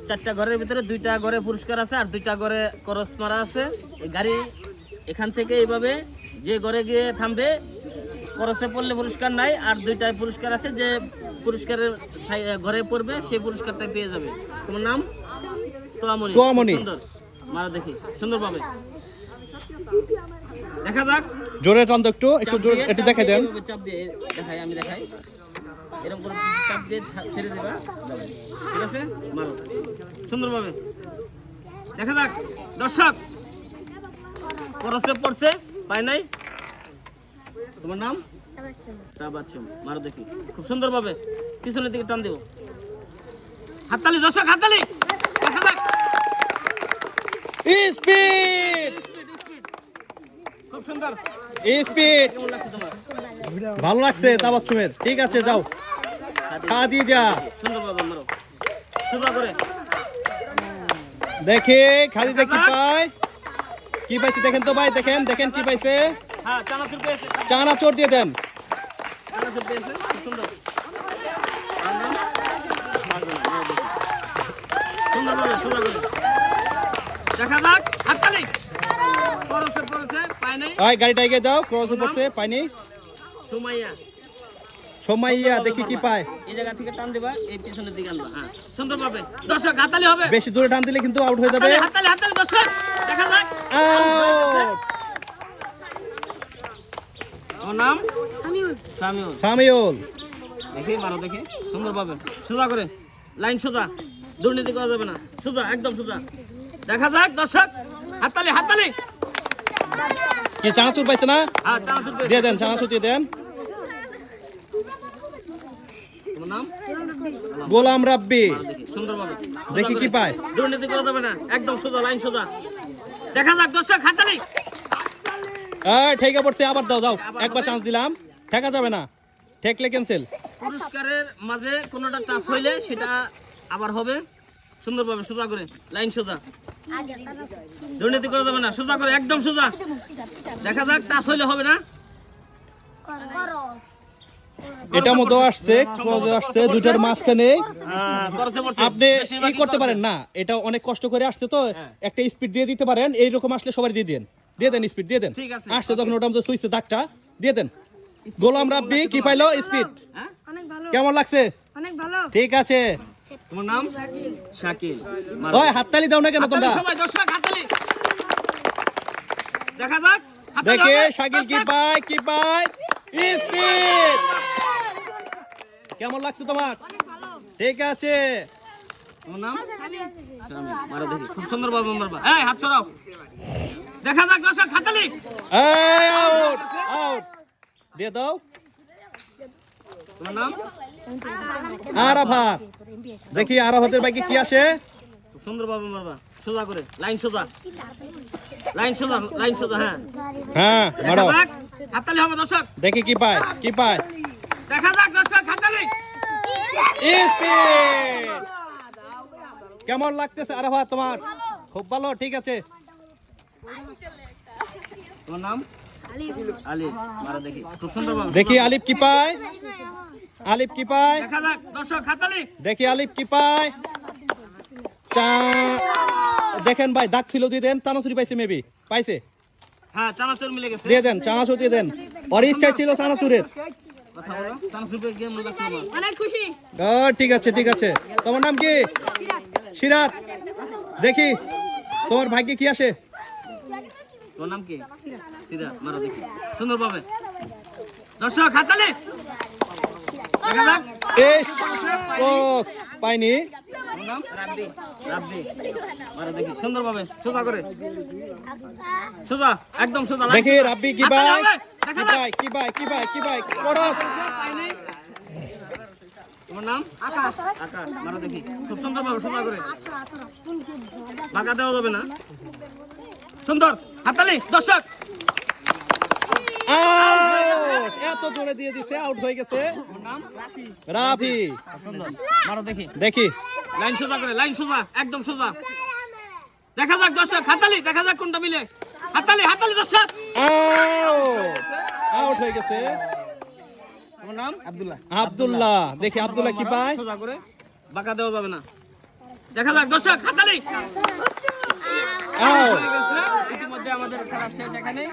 4টা ঘরের ভিতরে 2টা ঘরে পুরস্কার আছে আর 2টা ঘরে করস মারা আছে। এই গাড়ি এখান থেকে এইভাবে যে ঘরে গিয়ে থামবে করসে পড়লে পুরস্কার নাই, আর 2টায় পুরস্কার আছে, যে পুরস্কারের ঘরে পড়বে সেই পুরস্কারটাই পেয়ে যাবে। তোমার নাম? তোয়ামনি। সুন্দর, মারা দেখি সুন্দর পাবে। দেখা যাক, জোরে টান তো একটু জোরে একটু দেখাই দেন। চাপ দিয়ে দেখাই, আমি দেখাই, এরকম করে চাপ দিয়ে ছেড়ে দেবা, ঠিক আছে? মারো সুন্দর পাবে। দেখা যাক দর্শক, করসে পড়ছে, পায় নাই। তোমার নাম? তাবাচ্চুম। মারো দেখি, খুব সুন্দর পাবে। পিছনের দিকে টান দেব, হাততালি দর্শক, হাততালি। দেখা যাক, স্পিড, খুব সুন্দর স্পিড। কেমন লাগছে তোমার? ভালো লাগছে তাবাচ্চুমের। ঠিক আছে, যাও খা দিয়ে যা। সুন্দর পাবে, মারো সুন্দর করে। দেখি খালি দেখি পাই কি পাইছে, দেখেন তো ভাই, দেখেন দেখেন কি পাইছে। হ্যাঁ, চানাচুর পেয়েছে, চানাচুর দিয়ে দেন। চানাচুর পেয়েছে, খুব সুন্দর। সুন্দর পাবে, সুন্দর করে। দেখা যাক, হাততালি। পড়ছে পড়ছে, পায় নাই। ভাই গাড়িটা এগিয়ে যাও, ক্রস করছে, পাইনি। সুমাইয়া, সোমাইয়া, দেখি কি পায়। এই জায়গা থেকে টান দিবা, এই পিছনের দিকে আনবা। হ্যাঁ, সুন্দর পাবে দর্শক, হাততালি হবে। বেশি জোরে টান দিলে কিন্তু আউট হয়ে যাবে। হাততালি, হাততালি দর্শক, দেখা যাক। আউট। ওর নাম সামিউল। সামিউল, দেখি মারো দেখি, সুন্দর পাবে। সোজা করে, লাইন সোজা, দুর্নীতি করা যাবে না, সোজা, একদম সোজা। দেখা যাক দর্শক, হাততালি, হাততালি। কি চানাচুর পাইছে না? হ্যাঁ, চানাচুর পেয়েছে। দিয়ে দেন, চানাচুর দিয়ে দেন। তোমার নাম? গোলাম রাব্বি, মারো দেখি, সুন্দর পাবে। সোজা দেখি করে, কি পায়। দুর্নীতি করা যাবে না, একদম সোজা, লাইন সোজা। দেখা যাক দর্শক, হাততালি। ঠেকা পড়ছে, আবার দাও, দাও একবার চান্স দিলাম, ঠেকা যাবে না, ঠেকলে ক্যান্সেল। পুরস্কারের মাঝে কোনোটা টাচ হইলে সেটা আবার হবে। সুন্দরভাবে সোজা করে, লাইন সোজা, দুর্নীতি করা যাবে না, সোজা করে, একদম সোজা। দেখা যাক, টাচ হইলে হবে না। এটা মতো আসছে, ক্রস আসছে দুটার মাঝখানে। করছে পড়ছে। আপনি বেশিরভাগই করতে করছে। পারেন না, এটা অনেক কষ্ট করে আসছে তো, একটা স্পিড দিয়ে দিতে পারেন। এইরকম আসলে সবাই দিয়ে দেন, দিয়ে দেন, স্পিড দিয়ে দেন। ঠিক আছে। আসছে যখন ওটা মতো সুইচে দাগটা দিয়ে দেন। গোলাম রাব্বি কি পাইলো? স্পিড। হ্যাঁ? অনেক ভালো, কেমন লাগছে? অনেক ভালো। ঠিক আছে। তোমার নাম? শাকিল। ওই হাততালি দাও না কেন তোমরা? সবাই দর্শক, হাততালি। দেখা যাক, হাততালি দেখে হবে। শাকিল কি দর্শক, পায়, কি পায়? স্পিড। কেমন লাগছে তোমার? ঠিক আছে। তোমার নাম? মারো দেখি, খুব সুন্দর ভাবে মারবা। এই হাত ছড়াও। দেখা যাক দর্শক, হাততালি। এই আউট, আউট দিয়ে দাও। তোমার নাম? আরাফাত, দেখি আরাফাতের বাইকে কি আসে। খুব সুন্দর ভাবে মারবা, সোজা করে, লাইন সোজা, লাইন সোজা, লাইন সোজা। হ্যাঁ, হ্যাঁ দেখা মারো, যাক, হাততালি হবে দর্শক। দেখি কি পায়, কি পায়। দেখা যাক দর্শক, হাততালি। স্পিড। কেমন লাগতেছে আরাফাত তোমার? খুব ভালো, ঠিক আছে। তোমার নাম? আলিফ। মারো দেখি, খুব সুন্দর ভাবে। দেখি আলিফ কি পায়, আলিফ কি পায়। দেখা যাক দর্শক, হাততালি। দেখি আলিফ কি পায়। দেখেন ভাই, দাগ ছিল, দিয়ে দেন। চানাচুরি পাইছে, মেবি পাইছে, হ্যাঁ, চানাচুর মিলে গেছে। দিয়ে দেন, চানাচুর দিয়ে দেন। ওর ইচ্ছা ছিল চানাচুরের। কথা বলো, চানাচুর পেয়ে কেমন লাগছে তোমার? অনেক খুশি। ঠিক আছে, ঠিক আছে। তোমার নাম কি? সিরাত। দেখি তোমার ভাগ্যে কি আসে। তোমার নাম কি? সিরা। মারো দেখি, সুন্দর পাবে। দর্শক, হাততালি। দেখা যাক, এই ও পাইনি। তোমার নাম? রাব্বি। রাব্বি। মারো দেখি, সুন্দর পাবে, সোজা করে, সোজা, একদম সোজা। লাইন দেখি সোজা। রাব্বি কি হাততালি ভাই, হবে। কি দেখা যাক। ভাই, কি ভাই, কি ভাই, কি ভাই। পড়স। পাইনি। তোমার নাম? আকাশ। আকাশ। মারো দেখি, খুব সুন্দর পাবে, সোজা করে, বাঁকা দেওয়া যাবে না। সুন্দর, হাততালি দর্শক। আউট। এত জোরে দিয়ে দিছে, আউট হয়ে গেছে। তোমার নাম? রাফি। সুন্দর, মারো দেখি, দেখি লাইন সোজা করে, লাইন সোজা, একদম সোজা। দেখা যাক দর্শক, হাততালি। দেখা যাক কোনটা মিলে। হাততালি, হাততালি দর্শক। আউট, আউট হয়ে গেছে। তোমার নাম? আব্দুল্লাহ। আব্দুল্লাহ। দেখি আব্দুল্লাহ কি পায়। সোজা করে, বাঁকা দেওয়া যাবে না। দেখা যাক দর্শক হাততালি। আও। হয়ে গেছে, ইতিমধ্যে আমাদের খেলা শেষ এখানে।